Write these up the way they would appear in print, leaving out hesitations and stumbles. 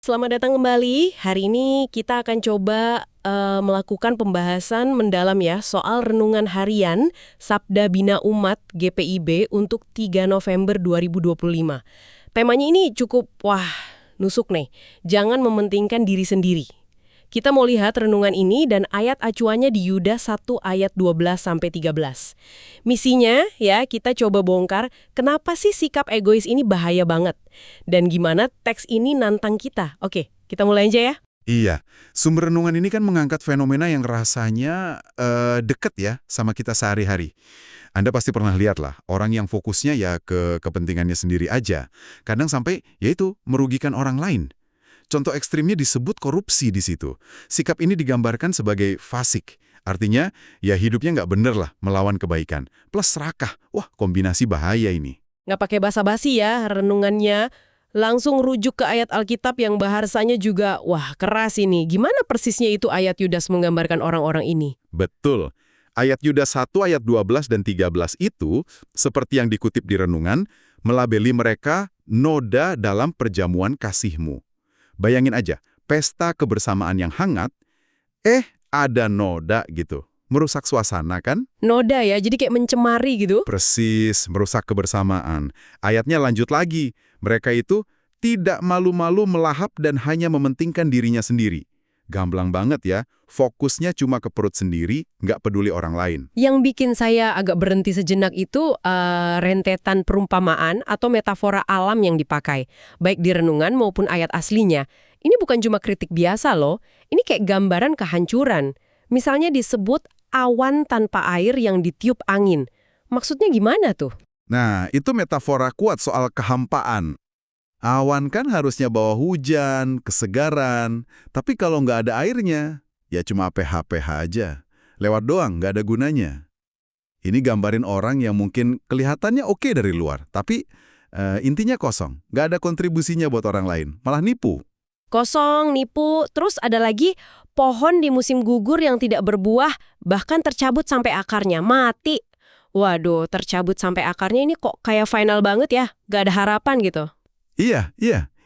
Selamat datang kembali. Hari ini kita akan coba melakukan pembahasan mendalam ya soal renungan harian Sabda Bina Umat GPIB untuk 3 November 2025. Temanya ini cukup, nusuk nih. Jangan mementingkan diri sendiri. Kita mau lihat renungan ini dan ayat acuannya di Yudas 1 ayat 12-13. Misinya ya kita coba bongkar kenapa sih sikap egois ini bahaya banget. Dan gimana teks ini nantang kita. Oke, kita mulai aja ya. Iya, sumber renungan ini kan mengangkat fenomena yang rasanya deket ya sama kita sehari-hari. Anda pasti pernah lihat lah, orang yang fokusnya ya ke kepentingannya sendiri aja. Kadang sampai, yaitu merugikan orang lain. Contoh ekstrimnya disebut korupsi di situ. Sikap ini digambarkan sebagai fasik. Artinya, ya hidupnya nggak bener lah melawan kebaikan. Plus serakah. Wah, kombinasi bahaya ini. Nggak pakai basa-basi ya renungannya. Langsung rujuk ke ayat Alkitab yang bahasanya juga, keras ini. Gimana persisnya itu ayat Yudas menggambarkan orang-orang ini? Betul. Ayat Yudas 1 ayat 12 dan 13 itu, seperti yang dikutip di renungan, melabeli mereka noda dalam perjamuan kasihmu. Bayangin aja, pesta kebersamaan yang hangat, ada noda gitu. Merusak suasana kan? Noda ya, jadi kayak mencemari gitu? Persis, merusak kebersamaan. Ayatnya lanjut lagi. Mereka itu tidak malu-malu melahap dan hanya mementingkan dirinya sendiri. Gamblang banget ya, fokusnya cuma ke perut sendiri, nggak peduli orang lain. Yang bikin saya agak berhenti sejenak itu rentetan perumpamaan atau metafora alam yang dipakai, baik di renungan maupun ayat aslinya. Ini bukan cuma kritik biasa loh, ini kayak gambaran kehancuran. Misalnya disebut awan tanpa air yang ditiup angin. Maksudnya gimana tuh? Nah, itu metafora kuat soal kehampaan. Awan kan harusnya bawa hujan, kesegaran, tapi kalau nggak ada airnya, ya cuma PH-PH aja. Lewat doang, nggak ada gunanya. Ini gambarin orang yang mungkin kelihatannya oke dari luar, tapi intinya kosong. Nggak ada kontribusinya buat orang lain, malah nipu. Kosong, nipu, terus ada lagi pohon di musim gugur yang tidak berbuah, bahkan tercabut sampai akarnya, mati. Waduh, tercabut sampai akarnya ini kok kayak final banget ya, nggak ada harapan gitu. Iya,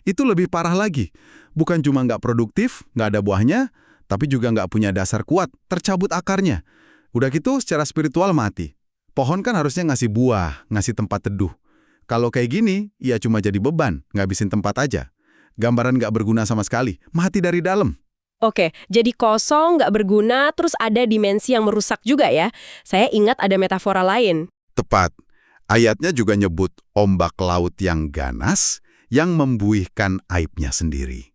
itu lebih parah lagi. Bukan cuma nggak produktif, nggak ada buahnya, tapi juga nggak punya dasar kuat, tercabut akarnya. Udah gitu secara spiritual mati. Pohon kan harusnya ngasih buah, ngasih tempat teduh. Kalau kayak gini, ya cuma jadi beban, ngabisin tempat aja. Gambaran nggak berguna sama sekali, mati dari dalam. Oke, jadi kosong, nggak berguna, terus ada dimensi yang merusak juga ya. Saya ingat ada metafora lain. Tepat. Ayatnya juga nyebut ombak laut yang ganas, yang membuihkan aibnya sendiri.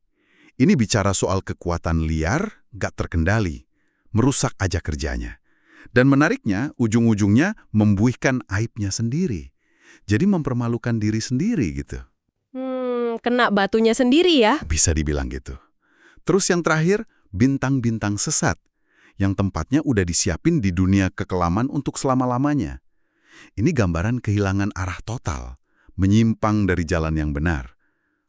Ini bicara soal kekuatan liar, gak terkendali, merusak aja kerjanya. Dan menariknya, ujung-ujungnya membuihkan aibnya sendiri. Jadi mempermalukan diri sendiri gitu. Kena batunya sendiri ya? Bisa dibilang gitu. Terus yang terakhir, bintang-bintang sesat, yang tempatnya udah disiapin di dunia kekelaman untuk selama-lamanya. Ini gambaran kehilangan arah total, menyimpang dari jalan yang benar.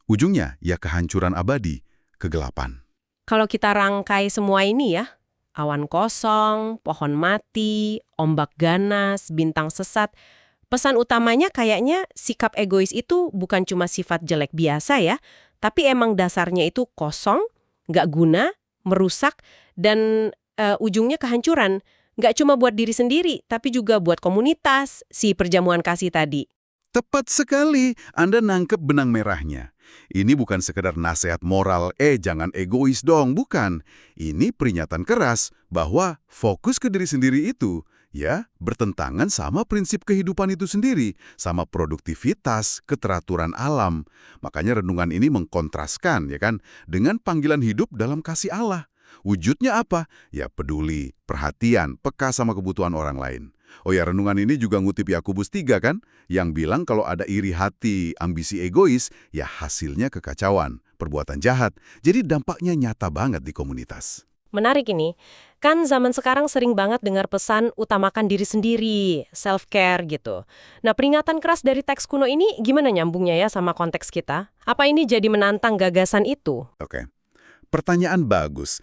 Ujungnya ya kehancuran abadi, kegelapan. Kalau kita rangkai semua ini ya, awan kosong, pohon mati, ombak ganas, bintang sesat, pesan utamanya kayaknya sikap egois itu bukan cuma sifat jelek biasa ya, tapi emang dasarnya itu kosong, nggak guna, merusak, dan ujungnya kehancuran. Nggak cuma buat diri sendiri, tapi juga buat komunitas, si perjamuan kasih tadi. Tepat sekali, Anda nangkep benang merahnya. Ini bukan sekedar nasihat moral, jangan egois dong, bukan. Ini peringatan keras bahwa fokus ke diri sendiri itu, ya, bertentangan sama prinsip kehidupan itu sendiri, sama produktivitas, keteraturan alam. Makanya renungan ini mengkontraskan, ya kan, dengan panggilan hidup dalam kasih Allah. Wujudnya apa? Ya peduli, perhatian, peka sama kebutuhan orang lain. Oh ya, renungan ini juga ngutip Yakobus 3 kan, yang bilang kalau ada iri hati, ambisi egois, ya hasilnya kekacauan, perbuatan jahat. Jadi dampaknya nyata banget di komunitas. Menarik ini, kan zaman sekarang sering banget dengar pesan utamakan diri sendiri, self-care gitu. Nah, peringatan keras dari teks kuno ini gimana nyambungnya ya sama konteks kita? Apa ini jadi menantang gagasan itu? Oke. Pertanyaan bagus.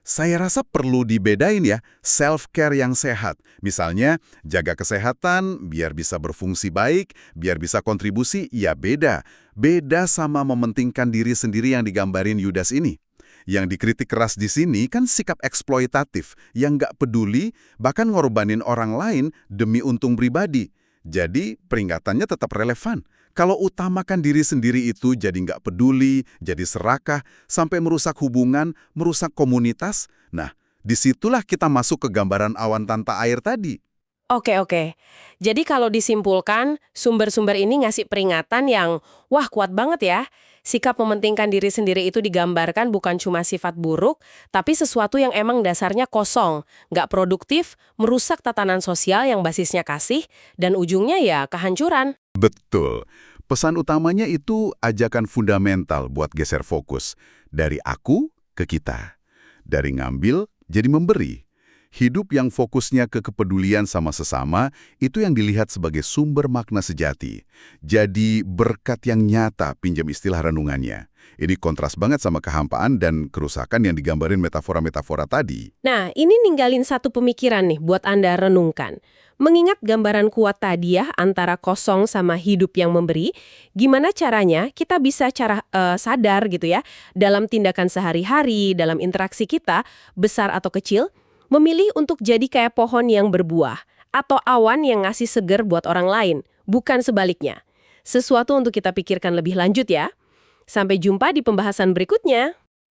Saya rasa perlu dibedain ya, self-care yang sehat. Misalnya, jaga kesehatan, biar bisa berfungsi baik, biar bisa kontribusi, ya beda. Beda sama mementingkan diri sendiri yang digambarin Yudas ini. Yang dikritik keras di sini kan sikap eksploitatif, yang nggak peduli, bahkan ngorbanin orang lain demi untung pribadi. Jadi, peringatannya tetap relevan. Kalau utamakan diri sendiri itu jadi nggak peduli, jadi serakah, sampai merusak hubungan, merusak komunitas, nah, disitulah kita masuk ke gambaran awan tanpa air tadi. Oke. Jadi kalau disimpulkan, sumber-sumber ini ngasih peringatan yang, wah kuat banget ya. Sikap mementingkan diri sendiri itu digambarkan bukan cuma sifat buruk, tapi sesuatu yang emang dasarnya kosong, nggak produktif, merusak tatanan sosial yang basisnya kasih, dan ujungnya ya kehancuran. Betul. Pesan utamanya itu ajakan fundamental buat geser fokus. Dari aku ke kita. Dari ngambil jadi memberi. Hidup yang fokusnya ke kepedulian sama sesama, itu yang dilihat sebagai sumber makna sejati. Jadi berkat yang nyata, pinjam istilah renungannya. Ini kontras banget sama kehampaan dan kerusakan yang digambarin metafora-metafora tadi. Nah, ini ninggalin satu pemikiran nih buat Anda renungkan. Mengingat gambaran kuat tadi ya antara kosong sama hidup yang memberi, gimana caranya kita bisa sadar gitu ya dalam tindakan sehari-hari, dalam interaksi kita, besar atau kecil, memilih untuk jadi kayak pohon yang berbuah atau awan yang ngasih seger buat orang lain, bukan sebaliknya. Sesuatu untuk kita pikirkan lebih lanjut ya. Sampai jumpa di pembahasan berikutnya.